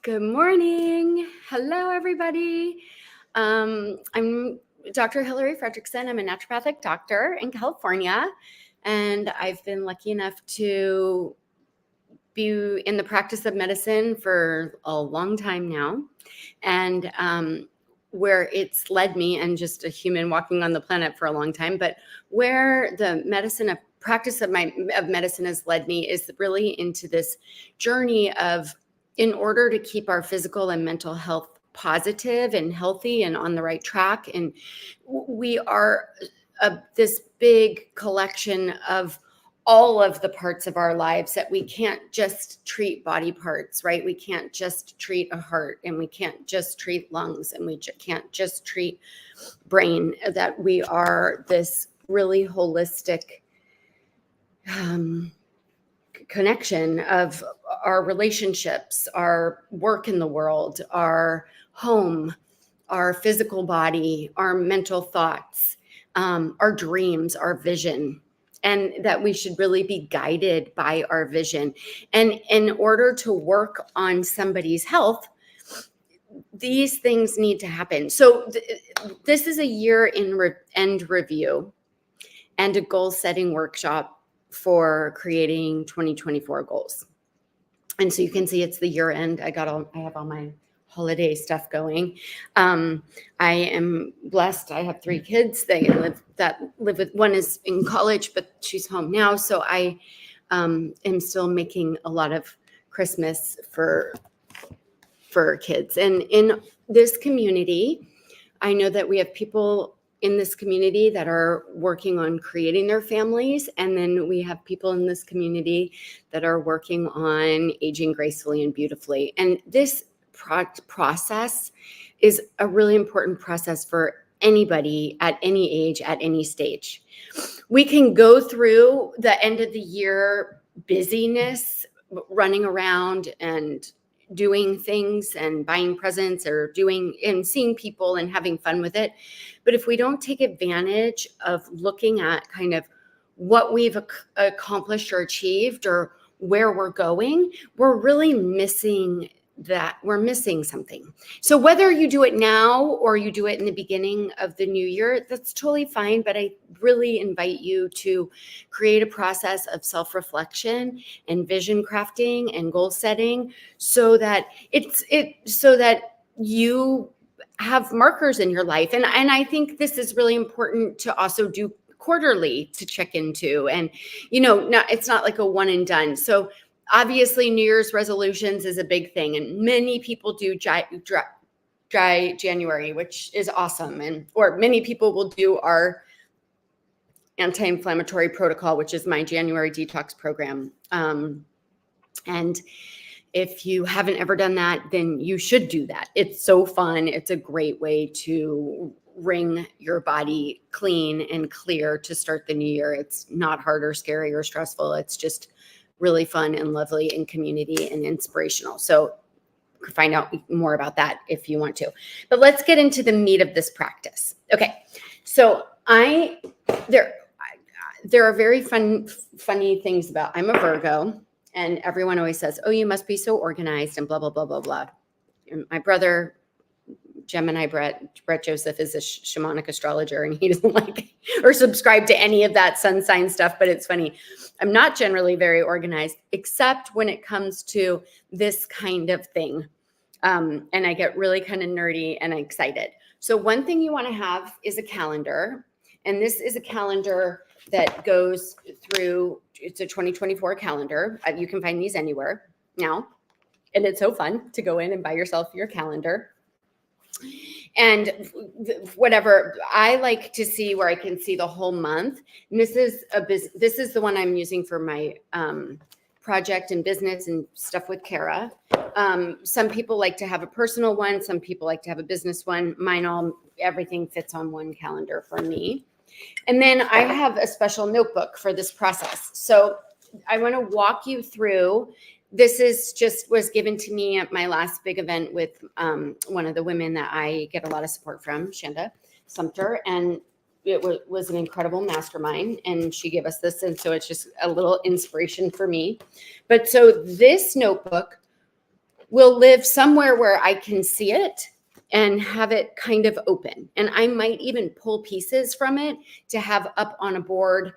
Good morning. Hello, everybody. I'm Dr. Hillary Fredrickson. I'm a naturopathic doctor in California, and I've been lucky enough to be in the practice of medicine for a long time now. And where it's led me, and just a human walking on the planet for a long time, but where the practice of medicine has led me is really into this journey of, in order to keep our physical and mental health positive and healthy and on the right track. And we are this big collection of all of the parts of our lives, that we can't just treat body parts, right? We can't just treat a heart, and we can't just treat lungs, and we can't just treat brain, that we are this really holistic connection of our relationships, our work in the world, our home, our physical body, our mental thoughts, our dreams, our vision, and that we should really be guided by our vision. And in order to work on somebody's health, these things need to happen. So this is a year-end review and a goal-setting workshop for creating 2024 goals. And so you can see it's the year end. I have all my holiday stuff going. I am blessed. I have 3 kids. They live with, one is in college, but she's home now. So I am still making a lot of Christmas for kids. And in this community, I know that we have people in this community that are working on creating their families. And then we have people in this community that are working on aging gracefully and beautifully. And this process is a really important process for anybody at any age, at any stage. We can go through the end of the year busyness, running around and doing things and buying presents or doing and seeing people and having fun with it. But if we don't take advantage of looking at kind of what we've accomplished or achieved or where we're going, we're really missing that. We're missing something. So whether you do it now or you do it in the beginning of the new year, that's totally fine. But I really invite you to create a process of self-reflection and vision crafting and goal setting, so that so that you have markers in your life. And I think this is really important to also do quarterly, to check into. And it's not like a one and done. So obviously, New Year's resolutions is a big thing, and many people do dry January, which is awesome. Or many people will do our anti-inflammatory protocol, which is my January detox program. And if you haven't ever done that, then you should do that. It's so fun. It's a great way to wring your body clean and clear to start the new year. It's not hard or scary or stressful. It's just really fun and lovely and community and inspirational. So you can find out more about that if you want to. But let's get into the meat of this practice. Okay, so there are very funny things about, I'm a Virgo, and everyone always says, oh, you must be so organized and blah, blah, blah, blah, blah. And my brother, Gemini Brett Joseph, is a shamanic astrologer, and he doesn't like or subscribe to any of that sun sign stuff. But it's funny. I'm not generally very organized, except when it comes to this kind of thing. And I get really kind of nerdy and excited. So one thing you want to have is a calendar. And this is a calendar that goes through, it's a 2024 calendar. You can find these anywhere now. And it's so fun to go in and buy yourself your calendar. And whatever, I like to see where I can see the whole month. And this is the one I'm using for my project and business and stuff with Kara. Some people like to have a personal one. Some people like to have a business one. Everything fits on one calendar for me. And then I have a special notebook for this process. So I want to walk you through. This was given to me at my last big event with one of the women that I get a lot of support from, Shanda Sumter. And it was an incredible mastermind, and she gave us this. And so it's just a little inspiration for me. But so this notebook will live somewhere where I can see it and have it kind of open. And I might even pull pieces from it to have up on a board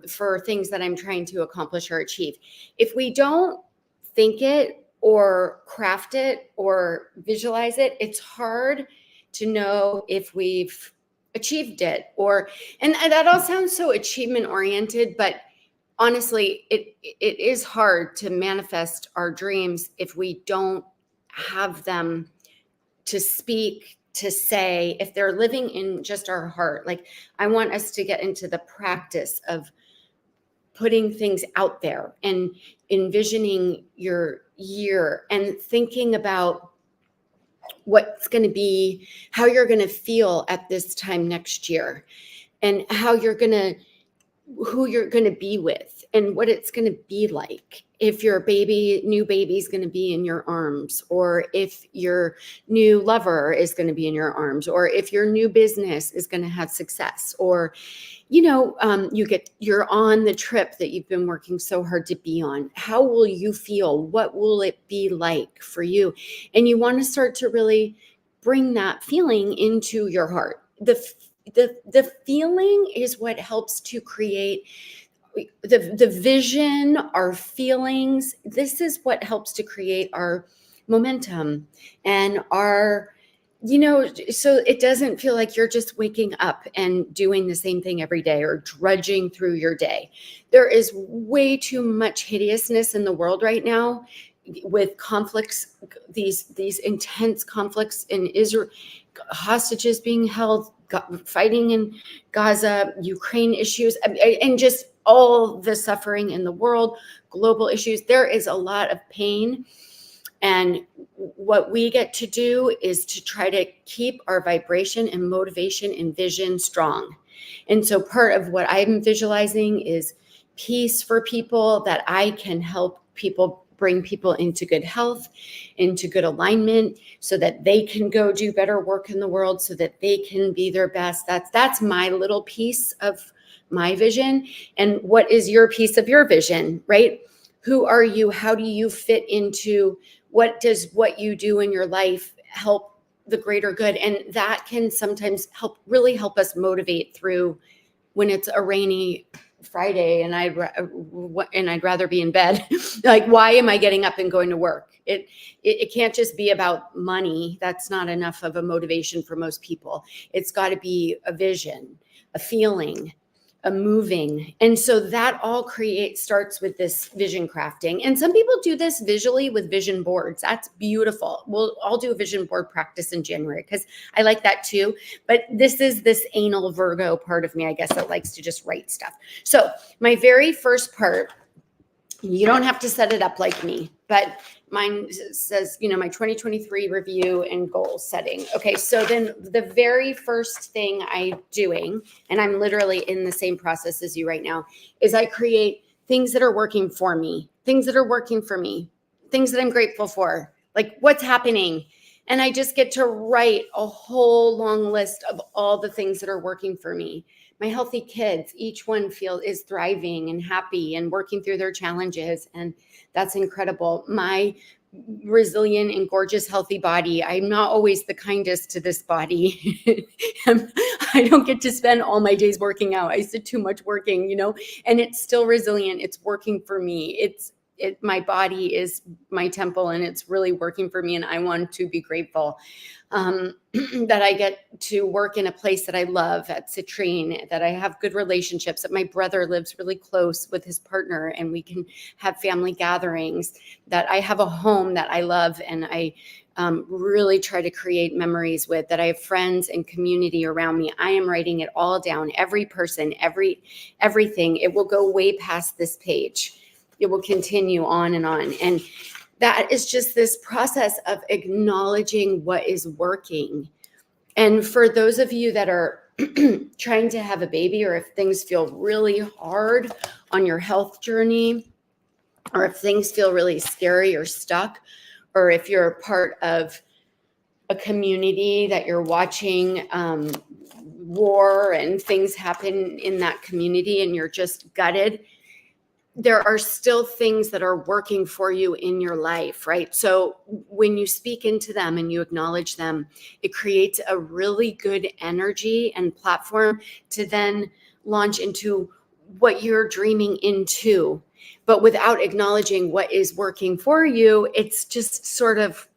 for things that I'm trying to accomplish or achieve. If we don't think it or craft it or visualize it, it's hard to know if we've achieved it. And that all sounds so achievement oriented, but honestly, it is hard to manifest our dreams if we don't have them to speak, to say, if they're living in just our heart. Like, I want us to get into the practice of putting things out there and envisioning your year and thinking about what's going to be, how you're going to feel at this time next year, and how you're going to, who you're going to be with, and what it's going to be like. If your new baby is going to be in your arms, or if your new lover is going to be in your arms, or if your new business is going to have success, or you're on the trip that you've been working so hard to be on. How will you feel? What will it be like for you? And you want to start to really bring that feeling into your heart. The feeling is what helps to create the vision, our feelings. This is what helps to create our momentum and our, so it doesn't feel like you're just waking up and doing the same thing every day or drudging through your day. There is way too much hideousness in the world right now, with conflicts, these intense conflicts in Israel, hostages being held, fighting in Gaza, Ukraine issues, and just all the suffering in the world, global issues. There is a lot of pain. And what we get to do is to try to keep our vibration and motivation and vision strong. And so part of what I'm visualizing is peace for people, that I can help people, bring people into good health, into good alignment, so that they can go do better work in the world, so that they can be their best. That's my little piece of my vision. And what is your piece of your vision, right? Who are you? How do you fit into, what does what you do in your life help the greater good? And that can sometimes really help us motivate through when it's a rainy Friday and I'd rather be in bed. Like, why am I getting up and going to work? It can't just be about money. That's not enough of a motivation for most people. It's got to be a vision, a feeling, a moving. And so that all starts with this vision crafting. And some people do this visually with vision boards. That's beautiful. I'll do a vision board practice in January because I like that too. But this is this anal Virgo part of me, I guess, that likes to just write stuff. So my very first part, you don't have to set it up like me, but mine says, my 2023 review and goal setting. Okay, so then the very first thing I'm doing, and I'm literally in the same process as you right now, is I create things that are working for me, things that are working for me, things that I'm grateful for, like what's happening. And I just get to write a whole long list of all the things that are working for me. My healthy kids, each one is thriving and happy and working through their challenges. And that's incredible. My resilient and gorgeous, healthy body. I'm not always the kindest to this body. I don't get to spend all my days working out. I sit too much working, and it's still resilient. It's working for me. My body is my temple, and it's really working for me. And I want to be grateful that I get to work in a place that I love at Citrine, that I have good relationships, that my brother lives really close with his partner and we can have family gatherings, that I have a home that I love and I really try to create memories with, that I have friends and community around me. I am writing it all down, every person, everything. It will go way past this page. It will continue on and on. And that is just this process of acknowledging what is working. And for those of you that are trying to have a baby, or if things feel really hard on your health journey, or if things feel really scary or stuck, or if you're a part of a community that you're watching war and things happen in that community and you're just gutted, there are still things that are working for you in your life, right? So when you speak into them and you acknowledge them, it creates a really good energy and platform to then launch into what you're dreaming into. But without acknowledging what is working for you, it's just sort of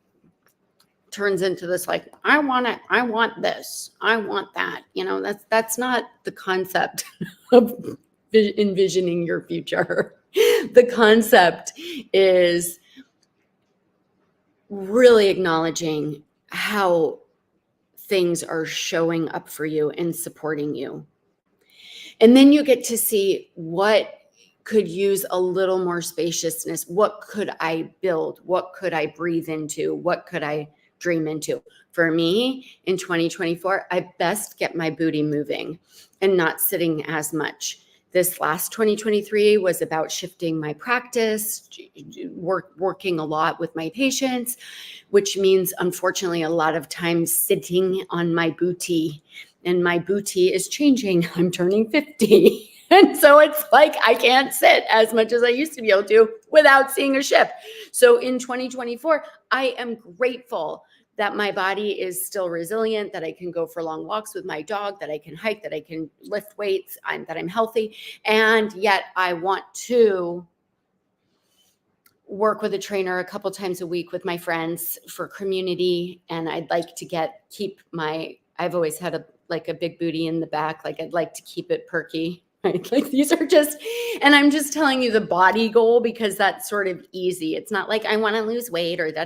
turns into this like, I want it, I want this, I want that. That's not the concept of envisioning your future. The concept is really acknowledging how things are showing up for you and supporting you. And then you get to see what could use a little more spaciousness. What could I build? What could I breathe into? What could I dream into? For me, in 2024, I best get my booty moving and not sitting as much. This last 2023 was about shifting my practice, working a lot with my patients, which means, unfortunately, a lot of times sitting on my booty. And my booty is changing. I'm turning 50. And so it's like I can't sit as much as I used to be able to without seeing a shift. So in 2024, I am grateful that my body is still resilient, that I can go for long walks with my dog, that I can hike, that I can lift weights, that I'm healthy. And yet I want to work with a trainer a couple times a week with my friends for community. And I'd like to I've always had a big booty in the back. Like I'd like to keep it perky. Right? Like these are and I'm just telling you the body goal because that's sort of easy. It's not like I want to lose weight or da.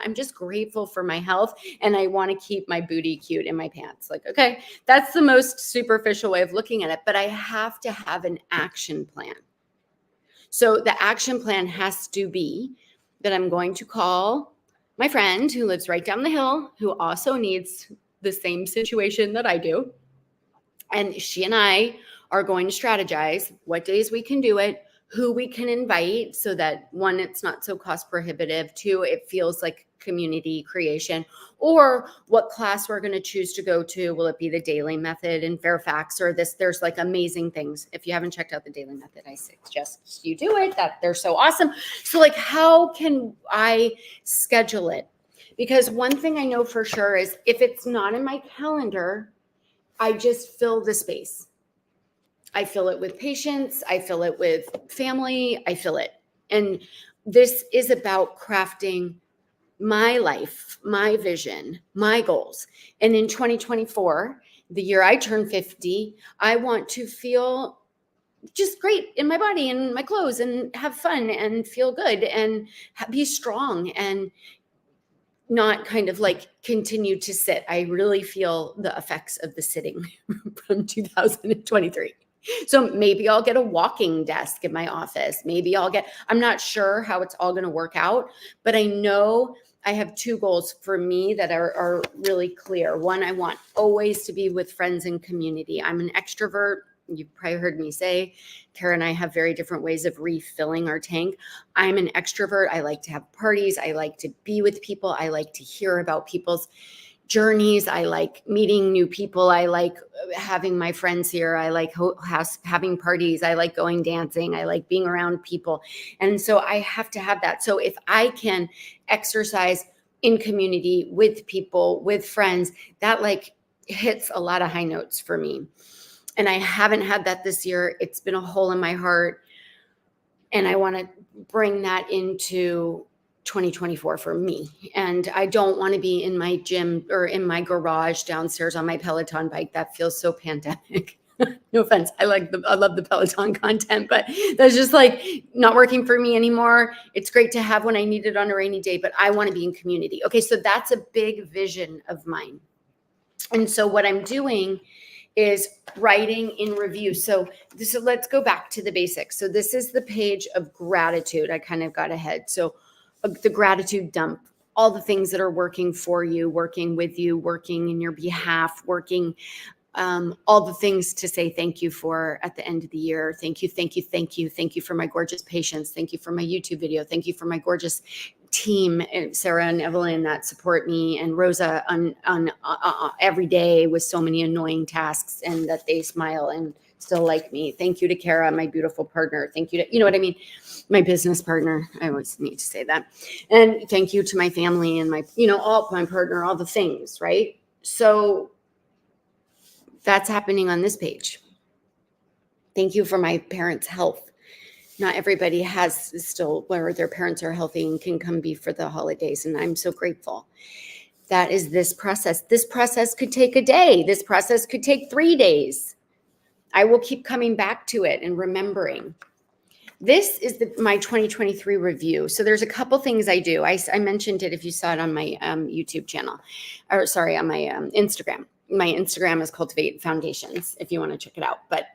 I'm just grateful for my health and I want to keep my booty cute in my pants. Like, okay, that's the most superficial way of looking at it, but I have to have an action plan. So the action plan has to be that I'm going to call my friend who lives right down the hill, who also needs the same situation that I do. And she and I are going to strategize what days we can do it, who we can invite so that one, it's not so cost prohibitive, two, it feels like community creation, or what class we're going to choose to go to. Will it be the daily method in Fairfax or this? There's like amazing things. If you haven't checked out the daily method, I suggest you do it. That they're so awesome. So like, how can I schedule it? Because one thing I know for sure is if it's not in my calendar, I just fill the space. I fill it with patients. I fill it with family. I fill it. And this is about crafting my life, my vision, my goals. And in 2024, the year I turn 50, I want to feel just great in my body and my clothes and have fun and feel good and be strong and not kind of like continue to sit. I really feel the effects of the sitting from 2023. So maybe I'll get a walking desk in my office. I'm not sure how it's all going to work out, but I know I have two goals for me that are really clear. One, I want always to be with friends and community. I'm an extrovert. You've probably heard me say, Kara and I have very different ways of refilling our tank. I'm an extrovert. I like to have parties. I like to be with people. I like to hear about people's journeys. I like meeting new people. I like having my friends here. I like having parties. I like going dancing. I like being around people. And so I have to have that. So if I can exercise in community with people, with friends, that like hits a lot of high notes for me. And I haven't had that this year. It's been a hole in my heart. And I want to bring that into 2024 for me. And I don't want to be in my gym or in my garage downstairs on my Peloton bike. That feels so pandemic. No offense. I love the Peloton content, but that's just like not working for me anymore. It's great to have when I need it on a rainy day, but I want to be in community. Okay. So that's a big vision of mine. And so what I'm doing is writing in review. So let's go back to the basics. So this is the page of gratitude. I kind of got ahead. So the gratitude dump, all the things that are working for you, working with you, working in your behalf, working all the things to say thank you for at the end of the year. Thank you, thank you, thank you. Thank you for my gorgeous patients. Thank you for my YouTube video. Thank you for my gorgeous team, Sarah and Evelyn, that support me, and Rosa on every day with so many annoying tasks, and that they smile and still like me. Thank you to Kara, my beautiful partner. Thank you to, you know what I mean? My business partner. I always need to say that. And thank you to my family and my, all my partner, all the things, right? So that's happening on this page. Thank you for my parents' health. Not everybody has still where their parents are healthy and can come be for the holidays. And I'm so grateful. That is this process. This process could take a day. This process could take 3 days. I will keep coming back to it and remembering. This is my 2023 review. So there's a couple things I do. I mentioned it if you saw it on my YouTube channel, or sorry, on my Instagram. My Instagram is Cultivate Foundations if you want to check it out, but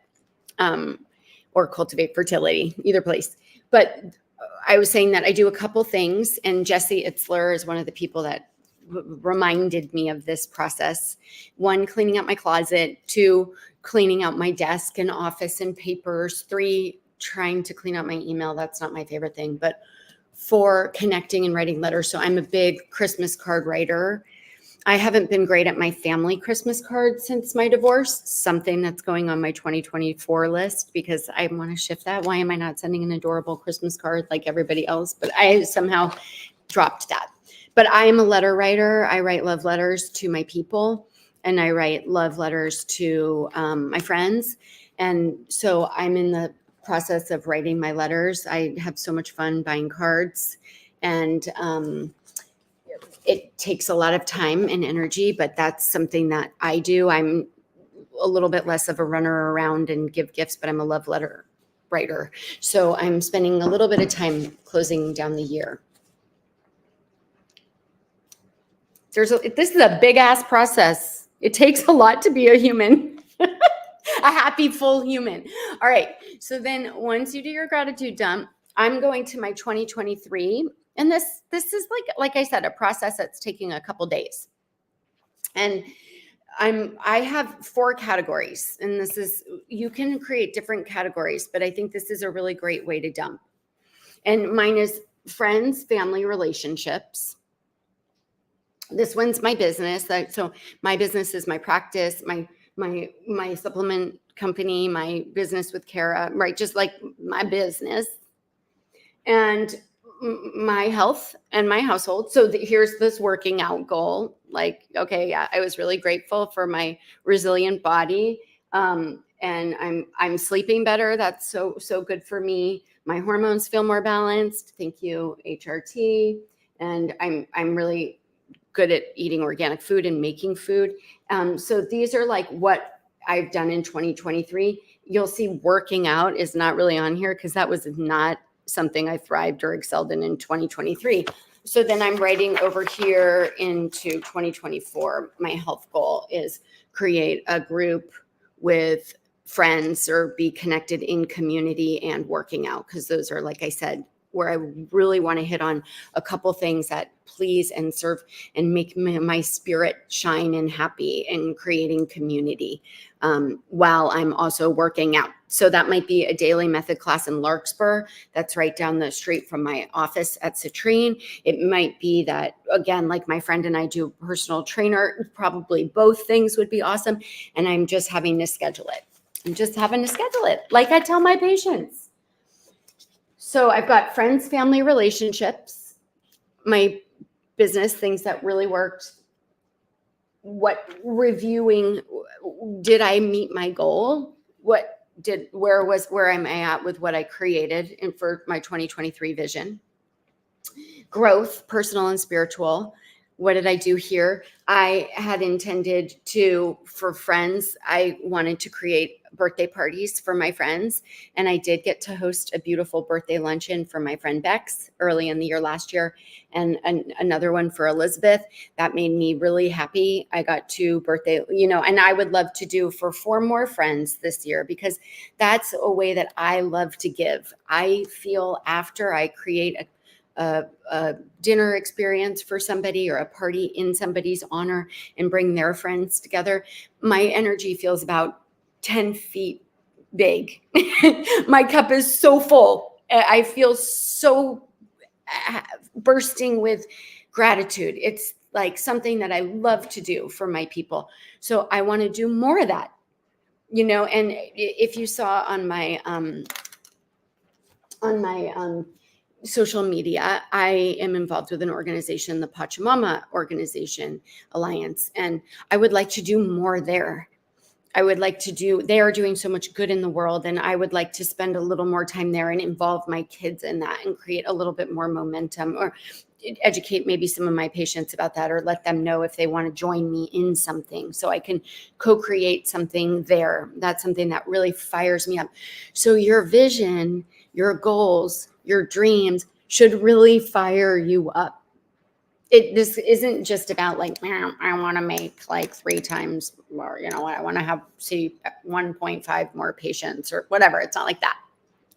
or Cultivate Fertility, either place. But I was saying that I do a couple things, and Jessie Itzler is one of the people that reminded me of this process. 1, cleaning out my closet. 2, cleaning out my desk and office and papers. 3, trying to clean out my email. That's not my favorite thing. But 4, connecting and writing letters. So I'm a big Christmas card writer. I haven't been great at my family Christmas cards since my divorce, something that's going on my 2024 list because I want to shift that. Why am I not sending an adorable Christmas card like everybody else? But I somehow dropped that. But I am a letter writer. I write love letters to my people, and I write love letters to my friends. And so I'm in the process of writing my letters. I have so much fun buying cards, and it takes a lot of time and energy, but that's something that I do. I'm a little bit less of a runner around and give gifts, but I'm a love letter writer. So I'm spending a little bit of time closing down the year. This is a big ass process. It takes a lot to be a human, a happy, full human. All right. So then once you do your gratitude dump, I'm going to my 2023. And this is like I said, a process that's taking a couple days. And I have 4 categories, and you can create different categories, but I think this is a really great way to dump. And mine is friends, family, relationships. This one's my business. So my business is my practice, my supplement company, my business with Kara, right? Just like my business. And my health and my household. So here's this working out goal. Like, okay, yeah, I was really grateful for my resilient body. And I'm sleeping better. That's so good for me. My hormones feel more balanced. Thank you, HRT. And I'm really good at eating organic food and making food. So these are like what I've done in 2023. You'll see working out is not really on here because that was not something I thrived or excelled in 2023. So then I'm writing over here into 2024. My health goal is create a group with friends or be connected in community and working out, because those are, like I said, where I really want to hit on a couple things that please and serve and make my spirit shine and happy and creating community while I'm also working out. So that might be a daily method class in Larkspur. That's right down the street from my office at Citrine. It might be that, again, like my friend and I do personal trainer, probably both things would be awesome. And I'm just having to schedule it. Like I tell my patients. So I've got friends, family, relationships, my business, things that really worked. Reviewing, did I meet my goal? Where am I at with what I created and for my 2023 vision? Growth, personal and spiritual. What did I do here? I had intended to, for friends, I wanted to create birthday parties for my friends. And I did get to host a beautiful birthday luncheon for my friend Bex early in the year last year, and another one for Elizabeth. That made me really happy. I got 2 birthday, and I would love to do for 4 more friends this year, because that's a way that I love to give. I feel after I create a dinner experience for somebody or a party in somebody's honor and bring their friends together, my energy feels about 10 feet big. My cup is so full. I feel so bursting with gratitude. It's like something that I love to do for my people. So I want to do more of that. And if you saw on my social media, I am involved with an organization, the Pachamama Organization Alliance, and I would like to do more there. They are doing so much good in the world, and I would like to spend a little more time there and involve my kids in that and create a little bit more momentum, or educate maybe some of my patients about that, or let them know if they want to join me in something so I can co-create something there. That's something that really fires me up. So your vision, your goals, your dreams should really fire you up. This isn't just about like, I want to make like 3 times more, I want to see 1.5 more patients or whatever. It's not like that.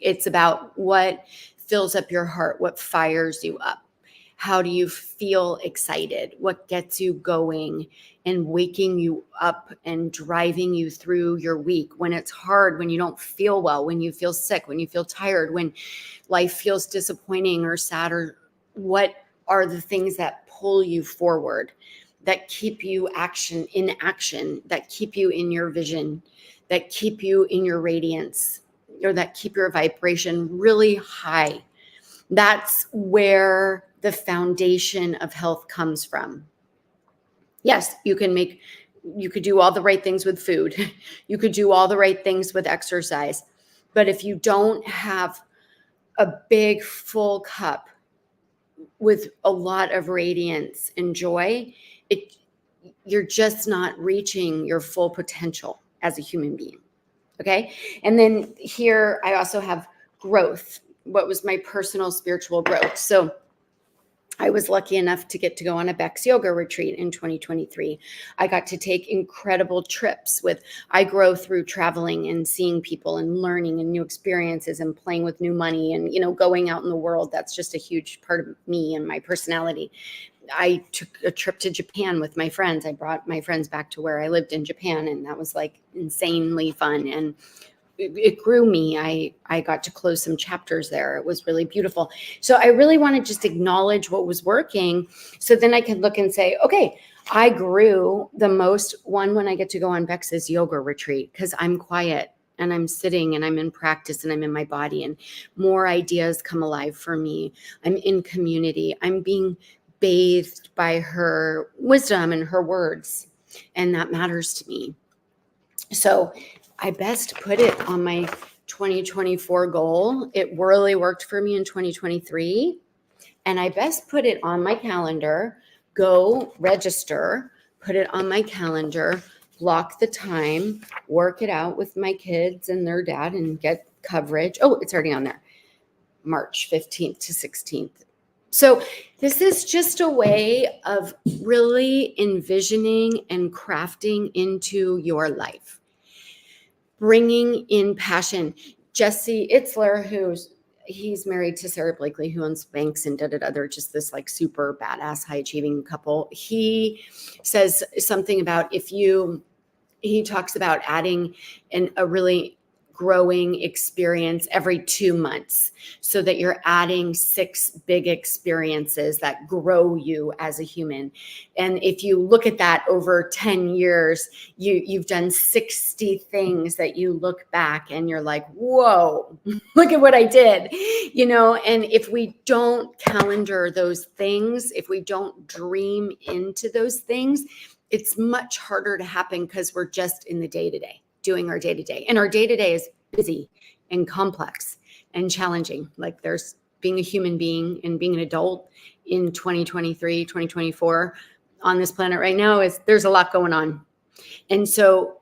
It's about what fills up your heart, what fires you up. How do you feel excited? What gets you going and waking you up and driving you through your week when it's hard, when you don't feel well, when you feel sick, when you feel tired, when life feels disappointing or sad, or what are the things that pull you forward, that keep you in action, that keep you in your vision, that keep you in your radiance, or that keep your vibration really high? That's where the foundation of health comes from. Yes, you could do all the right things with food. You could do all the right things with exercise. But if you don't have a big full cup with a lot of radiance and joy, you're just not reaching your full potential as a human being. Okay. And then here I also have growth. What was my personal spiritual growth? So I was lucky enough to get to go on a Bex yoga retreat in 2023. I got to take incredible trips I grow through traveling and seeing people and learning and new experiences and playing with new money and, going out in the world. That's just a huge part of me and my personality. I took a trip to Japan with my friends. I brought my friends back to where I lived in Japan, and that was like insanely fun. And it grew me. I got to close some chapters there. It was really beautiful. So I really want to just acknowledge what was working, so then I could look and say, okay, I grew the most when I get to go on Bex's yoga retreat, because I'm quiet and I'm sitting and I'm in practice and I'm in my body, and more ideas come alive for me. I'm in community. I'm being bathed by her wisdom and her words, and that matters to me. So I best put it on my 2024 goal. It really worked for me in 2023. And I best put it on my calendar, go register, put it on my calendar, block the time, work it out with my kids and their dad and get coverage. Oh, it's already on there. March 15th to 16th. So this is just a way of really envisioning and crafting into your life, bringing in passion. Jesse Itzler, he's married to Sarah Blakely, who owns banks and they're just this like super badass, high achieving couple. He says something about he talks about adding a really growing experience every 2 months, so that you're adding 6 big experiences that grow you as a human. And if you look at that over 10 years, you've done 60 things that you look back and you're like, whoa, look at what I did, and if we don't calendar those things, if we don't dream into those things, it's much harder to happen, because we're just in the day-to-day, doing our day-to-day. And our day-to-day is busy and complex and challenging. Like, there's being a human being and being an adult in 2023, 2024 on this planet right now, there's a lot going on. And so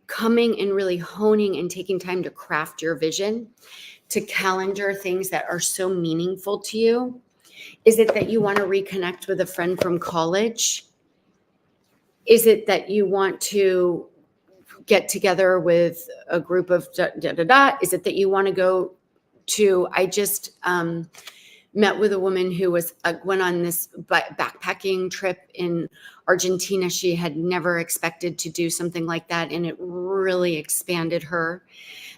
coming and really honing and taking time to craft your vision, to calendar things that are so meaningful to you. Is it that you want to reconnect with a friend from college? Is it that you want to get together with a group of Is it that you want to go to, I just met with a woman who went on this backpacking trip in Argentina. She had never expected to do something like that, and it really expanded her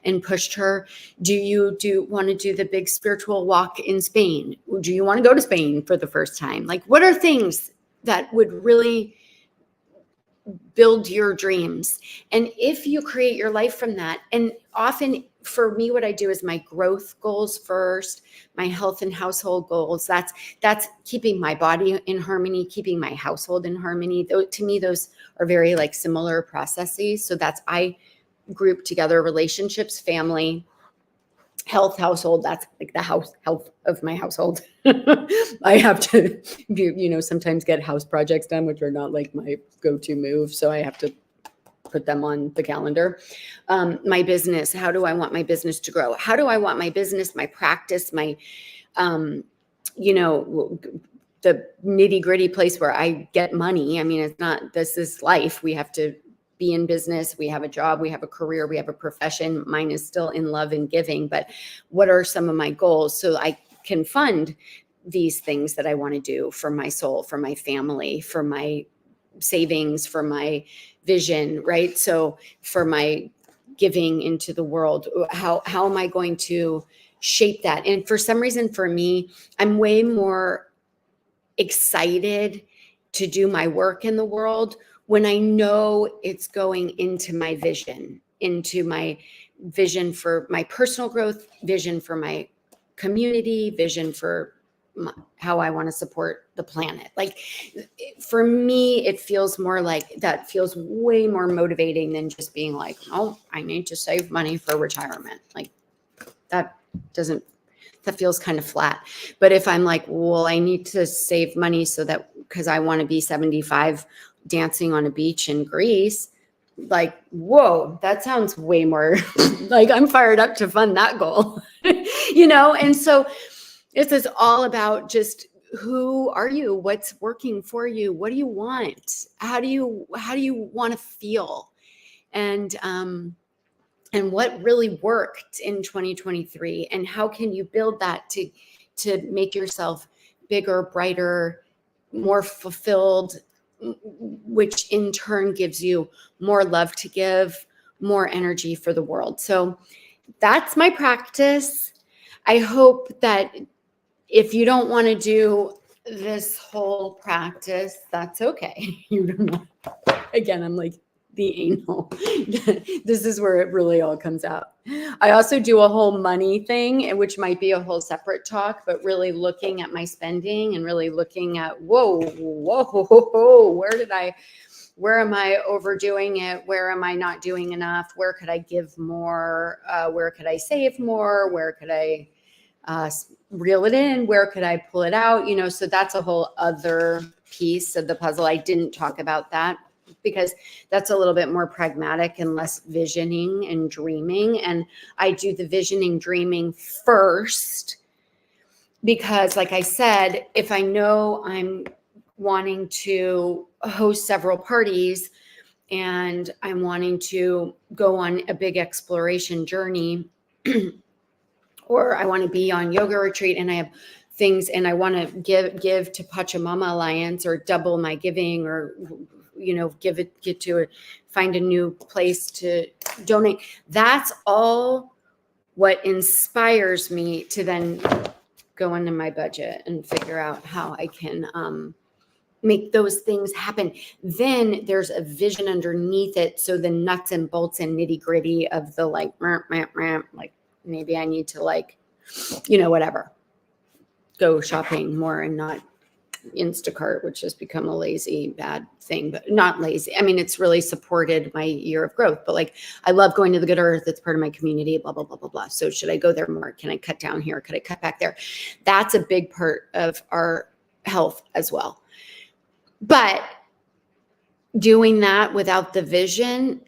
and pushed her. Do you want to do the big spiritual walk in Spain? Do you want to go to Spain for the first time? Like, what are things that would really build your dreams. And if you create your life from that, and often for me, what I do is my growth goals first, my health and household goals. That's keeping my body in harmony, keeping my household in harmony. Though to me, those are very like similar processes. So I group together relationships, family, health, household. That's like the health of my household. I have to, sometimes get house projects done, which are not like my go-to move. So I have to put them on the calendar. My business, how do I want my business to grow? How do I want my business, my practice, my, the nitty gritty place where I get money. I mean, this is life. We have to be in business. We have a job, we have a career, we have a profession. Mine is still in love and giving, but what are some of my goals so I can fund these things that I want to do for my soul, for my family, for my savings, for my vision, right? So for my giving into the world, how am I going to shape that? And for some reason, for me, I'm way more excited to do my work in the world when I know it's going into my vision for my personal growth, vision for my community, vision for how I want to support the planet. Like for me, it feels more like that feels way more motivating than just being like, oh, I need to save money for retirement. Like that feels kind of flat. But if I'm like, well, I need to save money because I want to be 75 dancing on a beach in Greece, like, whoa, that sounds way more like I'm fired up to fund that goal, And so this is all about just who are you? What's working for you? What do you want? How do you want to feel? And what really worked in 2023, and how can you build that to make yourself bigger, brighter, more fulfilled, which in turn gives you more love to give, more energy for the world. So that's my practice. I hope that if you don't want to do this whole practice, that's okay. You don't know. Again, I'm like the anal. This is where it really all comes out. I also do a whole money thing, which might be a whole separate talk, but really looking at my spending and really looking at, whoa, where am I overdoing it? Where am I not doing enough? Where could I give more? Where could I save more? Where could I reel it in? Where could I pull it out? So that's a whole other piece of the puzzle. I didn't talk about that because that's a little bit more pragmatic and less visioning and dreaming. And I do the visioning, dreaming first, because like I said, if I know I'm wanting to host several parties and I'm wanting to go on a big exploration journey, or I want to be on yoga retreat and I have things and I want to give to Pachamama Alliance or double my giving, or find a new place to donate. That's all what inspires me to then go into my budget and figure out how I can make those things happen. Then there's a vision underneath it. So the nuts and bolts and nitty gritty of the like maybe I need to whatever, go shopping more and not Instacart, which has become a lazy, bad thing, but not lazy. I mean, it's really supported my year of growth, but I love going to the Good Earth. It's part of my community, blah, blah, blah, blah, blah. So should I go there more? Can I cut down here? Could I cut back there? That's a big part of our health as well. But doing that without the vision,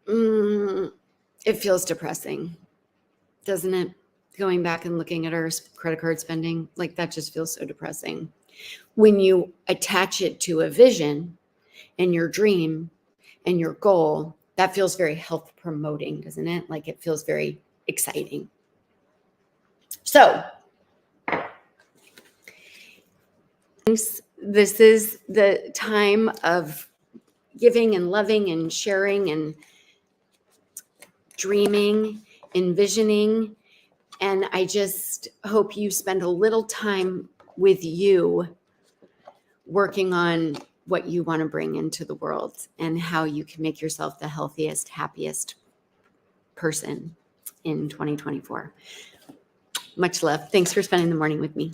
it feels depressing, doesn't it? Going back and looking at our credit card spending, that just feels so depressing. When you attach it to a vision and your dream and your goal, that feels very health promoting, doesn't it? It feels very exciting. So this is the time of giving and loving and sharing and dreaming, envisioning. And I just hope you spend a little time with you working on what you want to bring into the world and how you can make yourself the healthiest, happiest person in 2024. Much love. Thanks for spending the morning with me.